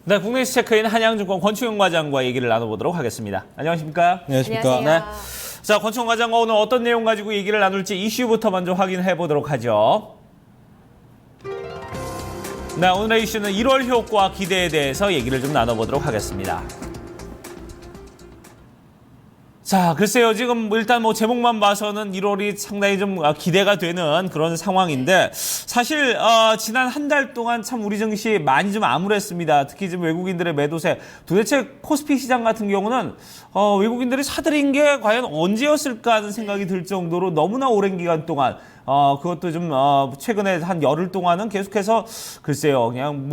네, 국내 뉴스 체크인 한양증권 권충현 과장과 얘기를 나눠보도록 하겠습니다. 안녕하십니까? 안녕하십니까? 네. 자, 권충현 과장과 오늘 어떤 내용 가지고 얘기를 나눌지 이슈부터 먼저 확인해 보도록 하죠. 네, 오늘의 이슈는 1월 효과 기대에 대해서 얘기를 좀 나눠보도록 하겠습니다. 자, 글쎄요. 지금 일단 제목만 봐서는 1월이 상당히 좀 기대가 되는 그런 상황인데 사실 지난 한 달 동안 참 우리 증시 많이 좀 암울했습니다. 특히 지금 외국인들의 매도세. 도대체 코스피 시장 같은 경우는 외국인들이 사들인 게 과연 언제였을까 하는 생각이 들 정도로 너무나 오랜 기간 동안 그것도 좀 최근에 한 열흘 동안은 계속해서 글쎄요. 그냥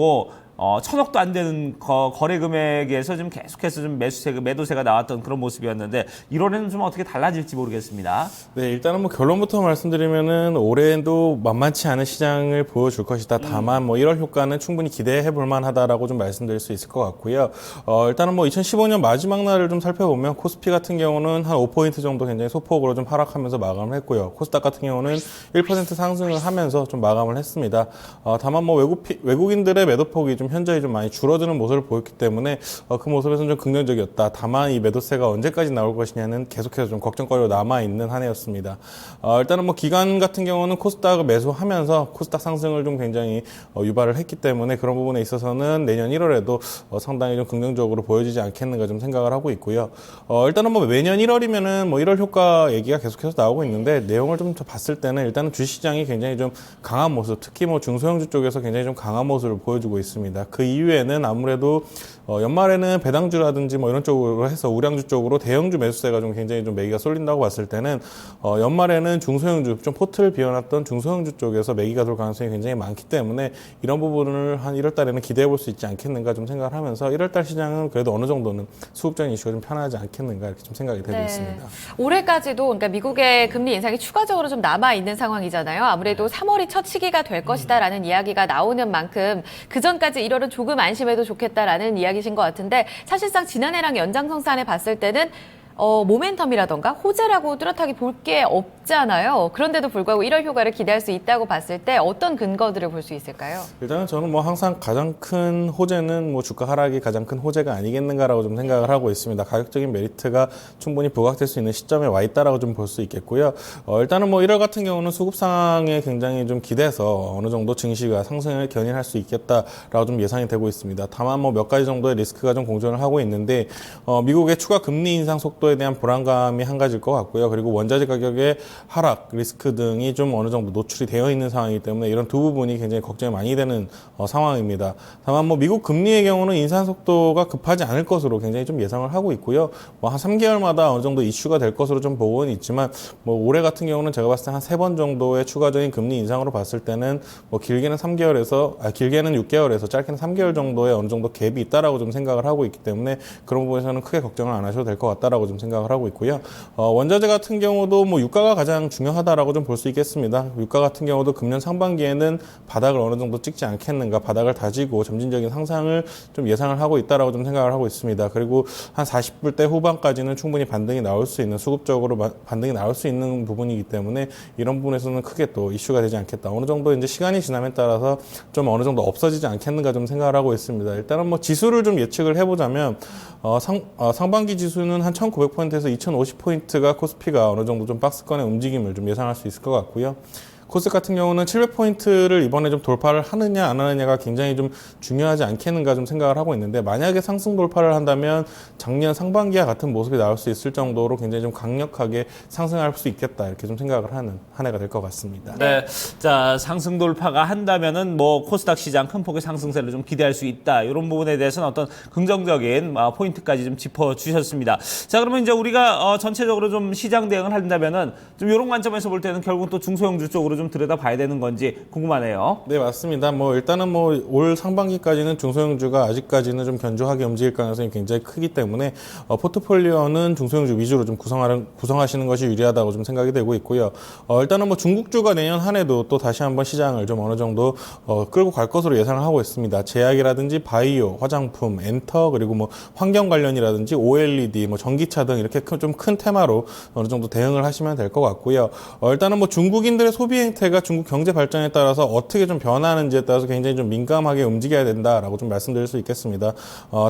1,000억도 안 되는 거래 금액에서 좀 계속해서 좀 매도세가 나왔던 그런 모습이었는데 1월에는 좀 어떻게 달라질지 모르겠습니다. 네, 일단은 결론부터 말씀드리면은 올해도 만만치 않은 시장을 보여줄 것이다. 다만 1월 효과는 충분히 기대해 볼 만하다라고 좀 말씀드릴 수 있을 것 같고요. 일단은 2015년 마지막 날을 좀 살펴보면 코스피 같은 경우는 한 5포인트 정도 굉장히 소폭으로 좀 하락하면서 마감을 했고요. 코스닥 같은 경우는 1% 상승을 하면서 좀 마감을 했습니다. 다만 외국인들의 매도폭이 좀 현저히 좀 많이 줄어드는 모습을 보였기 때문에 그 모습에서는 좀 긍정적이었다. 다만 이 매도세가 언제까지 나올 것이냐는 계속해서 좀 걱정거리로 남아있는 한 해였습니다. 일단은 기간 같은 경우는 코스닥을 매수하면서 코스닥 상승을 좀 굉장히 유발을 했기 때문에 그런 부분에 있어서는 내년 1월에도 상당히 좀 긍정적으로 보여지지 않겠는가 좀 생각을 하고 있고요. 일단은 매년 1월이면은 1월 효과 얘기가 계속해서 나오고 있는데 내용을 좀 봤을 때는 일단은 주시장이 굉장히 좀 강한 모습, 특히 중소형주 쪽에서 굉장히 좀 강한 모습을 보여주고 있습니다. 그 이후에는 아무래도 연말에는 배당주라든지 이런 쪽으로 해서 우량주 쪽으로 대형주 매수세가 좀 굉장히 좀 매기가 쏠린다고 봤을 때는 연말에는 중소형주 좀 포트를 비워놨던 중소형주 쪽에서 매기가 돌 가능성이 굉장히 많기 때문에 이런 부분을 한 1월 달에는 기대해 볼 수 있지 않겠는가 좀 생각을 하면서 1월 달 시장은 그래도 어느 정도는 수급적인 이슈가 좀 편하지 않겠는가 이렇게 좀 생각이 되고 있습니다. 올해까지도 그러니까 미국의 금리 인상이 추가적으로 좀 남아 있는 상황이잖아요. 아무래도 3월이 첫 시기가 될 것이다라는 이야기가 나오는 만큼 그 전까지 1월은 조금 안심해도 좋겠다라는 이야기신 것 같은데 사실상 지난해랑 연장선상에 봤을 때는 모멘텀이라던가 호재라고 뚜렷하게 볼 게 없잖아요. 그런데도 불구하고 1월 효과를 기대할 수 있다고 봤을 때 어떤 근거들을 볼 수 있을까요? 일단은 저는 항상 가장 큰 호재는 주가 하락이 가장 큰 호재가 아니겠는가라고 좀 생각을 하고 있습니다. 가격적인 메리트가 충분히 부각될 수 있는 시점에 와 있다라고 좀 볼 수 있겠고요. 일단은 1월 같은 경우는 수급 상황에 굉장히 좀 기대서 어느 정도 증시가 상승을 견인할 수 있겠다라고 좀 예상이 되고 있습니다. 다만 몇 가지 정도의 리스크가 좀 공존을 하고 있는데 미국의 추가 금리 인상 속도에 대한 불안감이 한 가지일 것 같고요. 그리고 원자재 가격의 하락, 리스크 등이 좀 어느 정도 노출이 되어 있는 상황이기 때문에 이런 두 부분이 굉장히 걱정이 많이 되는 상황입니다. 다만 미국 금리의 경우는 인상 속도가 급하지 않을 것으로 굉장히 좀 예상을 하고 있고요. 한 3개월마다 어느 정도 이슈가 될 것으로 좀 보고는 있지만 올해 같은 경우는 제가 봤을 때 한 3번 정도의 추가적인 금리 인상으로 봤을 때는 길게는 6개월에서 짧게는 3개월 정도의 어느 정도 갭이 있다라고 좀 생각을 하고 있기 때문에 그런 부분에서는 크게 걱정을 안 하셔도 될 것 같다라고 좀 생각을 하고 있고요. 원자재 같은 경우도 유가가 가장 중요하다라고 좀 볼 수 있겠습니다. 유가 같은 경우도 금년 상반기에는 바닥을 어느 정도 찍지 않겠는가, 바닥을 다지고 점진적인 상승을 좀 예상을 하고 있다라고 좀 생각을 하고 있습니다. 그리고 한 40불대 후반까지는 충분히 반등이 나올 수 있는, 수급적으로 반등이 나올 수 있는 부분이기 때문에 이런 부분에서는 크게 또 이슈가 되지 않겠다. 어느 정도 이제 시간이 지남에 따라서 좀 어느 정도 없어지지 않겠는가 좀 생각을 하고 있습니다. 일단은 지수를 좀 예측을 해보자면 상반기 지수는 한 1900포인트에서 2050포인트가 코스피가 어느 정도 좀 박스권의 움직임을 좀 예상할 수 있을 것 같고요. 코스닥 같은 경우는 700포인트를 이번에 좀 돌파를 하느냐 안 하느냐가 굉장히 좀 중요하지 않겠는가 좀 생각을 하고 있는데 만약에 상승 돌파를 한다면 작년 상반기와 같은 모습이 나올 수 있을 정도로 굉장히 좀 강력하게 상승할 수 있겠다 이렇게 좀 생각을 하는 한 해가 될 것 같습니다. 네, 자 상승 돌파가 한다면은 코스닥 시장 큰 폭의 상승세를 좀 기대할 수 있다 이런 부분에 대해서는 어떤 긍정적인 포인트까지 좀 짚어주셨습니다. 자 그러면 이제 우리가 전체적으로 좀 시장 대응을 한다면은 좀 이런 관점에서 볼 때는 결국 또 중소형주 쪽으로 좀 들여다봐야 되는 건지 궁금하네요. 네, 맞습니다. 일단은 올 상반기까지는 중소형주가 아직까지는 좀 견조하게 움직일 가능성이 굉장히 크기 때문에 포트폴리오는 중소형주 위주로 좀 구성하시는 것이 유리하다고 좀 생각이 되고 있고요. 일단은 중국주가 내년 한 해도 또 다시 한번 시장을 좀 어느 정도 끌고 갈 것으로 예상을 하고 있습니다. 제약이라든지 바이오, 화장품, 엔터 그리고 환경 관련이라든지 OLED, 전기차 등 이렇게 좀 큰 테마로 어느 정도 대응을 하시면 될 것 같고요. 일단은 중국인들의 소비 행태가 중국 경제 발전에 따라서 어떻게 좀 변하는지에 따라서 굉장히 좀 민감하게 움직여야 된다라고 좀 말씀드릴 수 있겠습니다.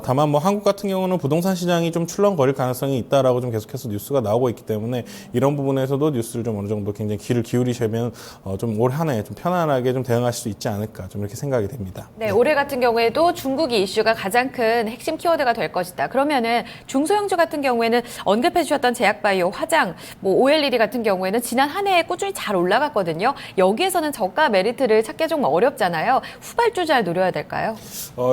다만 뭐 한국 같은 경우는 부동산 시장이 좀 출렁거릴 가능성이 있다라고 좀 계속해서 뉴스가 나오고 있기 때문에 이런 부분에서도 뉴스를 좀 어느 정도 굉장히 귀를 기울이시면 좀 올 한 해 좀 편안하게 좀 대응하실 수 있지 않을까 좀 이렇게 생각이 됩니다. 네, 올해 같은 경우에도 중국이 이슈가 가장 큰 핵심 키워드가 될 것이다. 그러면은 중소형주 같은 경우에는 언급해 주셨던 제약바이오, 화장, 뭐 OLED 같은 경우에는 지난 한 해에 꾸준히 잘 올라갔거든요. 여기에서는 저가 메리트를 찾기 좀 어렵잖아요. 후발주자를 노려야 될까요?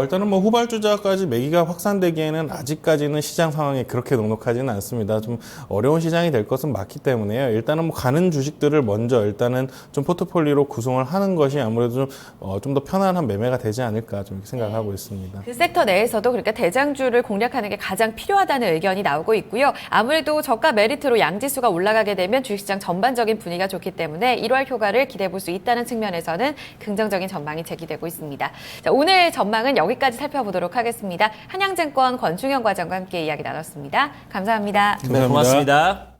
일단은 뭐 후발주자까지 매기가 확산되기에는 아직까지는 시장 상황이 그렇게 넉넉하지는 않습니다. 좀 어려운 시장이 될 것은 맞기 때문에요. 일단은 뭐 가는 주식들을 먼저 일단은 좀 포트폴리오로 구성을 하는 것이 아무래도 좀 더 편안한 매매가 되지 않을까 좀 이렇게 생각하고 있습니다. 그 섹터 내에서도 그러니까 대장주를 공략하는 게 가장 필요하다는 의견이 나오고 있고요. 아무래도 저가 메리트로 양지수가 올라가게 되면 주식시장 전반적인 분위기가 좋기 때문에 1월 효과를 기대해 볼 수 있다는 측면에서는 긍정적인 전망이 제기되고 있습니다. 자, 오늘 전망은 여기까지 살펴보도록 하겠습니다. 한양증권 권중현 과장과 함께 이야기 나눴습니다. 감사합니다. 네, 고맙습니다.